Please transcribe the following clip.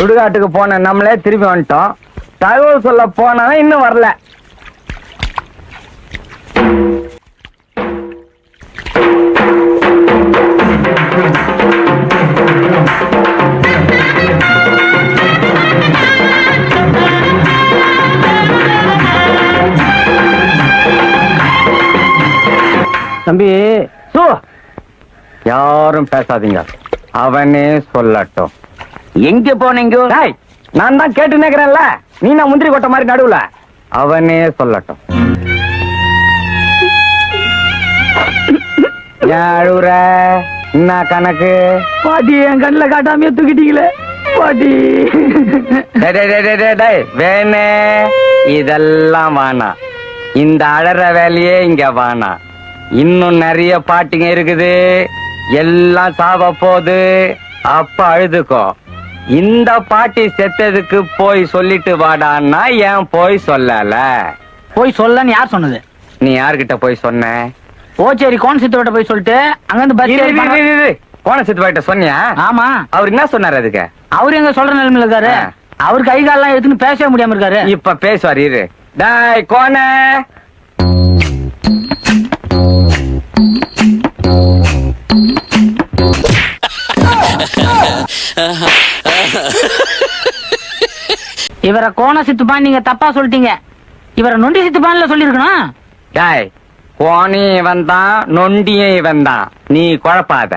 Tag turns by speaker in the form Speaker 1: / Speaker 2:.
Speaker 1: சுடுகாட்டுக்கு போன நம்மளே திரும்பி வந்துட்டோம். தகவல் சொல்ல போனவன் இன்னும் வரல. தம்பி யாரும் பேசாதீங்க, அவனே சொல்லட்டும்.
Speaker 2: எங்க போனீங்க?
Speaker 1: நான் தான் கேட்டு நிக்கிறேன்ல, நீ நான் முந்திரி கொட்ட மாதிரி நடுவுல. அவனே சொல்லட்டும். அழுவுற என்ன கணக்கு?
Speaker 2: பாட்டி என் கண்ணுல காட்டாமையே தூக்கிட்டீங்களே பாட்டி.
Speaker 1: வேணே இதெல்லாம் வானா, இந்த அழற வேலையே இங்க வானா. இன்னும் நிறைய பாட்டிங்க இருக்குது, எல்லாம் சாவ போகுது. அப்ப அழுதுக்கோ. இந்த பாட்டி செத்ததுக்கு போய் சொல்லிட்டு வாடான்னா ஏன் போய் சொல்லல?
Speaker 2: போய் சொல்லன்னு யார் சொன்னது?
Speaker 1: நீ யார்கிட்ட போய் சொன்ன?
Speaker 2: ஓச்சேரி கோணசித்தோட போய் சொல்லிட்டு அங்கிருந்து
Speaker 1: கோணசித்து போயிட்ட சொன்னியா?
Speaker 2: ஆமா.
Speaker 1: அவர் என்ன சொன்னாரு அதுக்கு?
Speaker 2: அவரு எங்க சொல்ற நிலைமையில இருக்காரு. அவரு கை காலெல்லாம் எடுத்துன்னு பேசவே முடியாம இருக்காரு.
Speaker 1: இப்ப பேசுவார் இரு. டாய் கோண,
Speaker 2: இவரை கோண சித்துப்பான் நீங்க தப்பா சொல்லிட்டீங்க. இவரை நொண்டி சித்துப்பான்ல சொல்லிருக்கணும்.
Speaker 1: டாய் கோணி இவன் தான், நொண்டியும் இவன் தான். நீ குழப்பாத.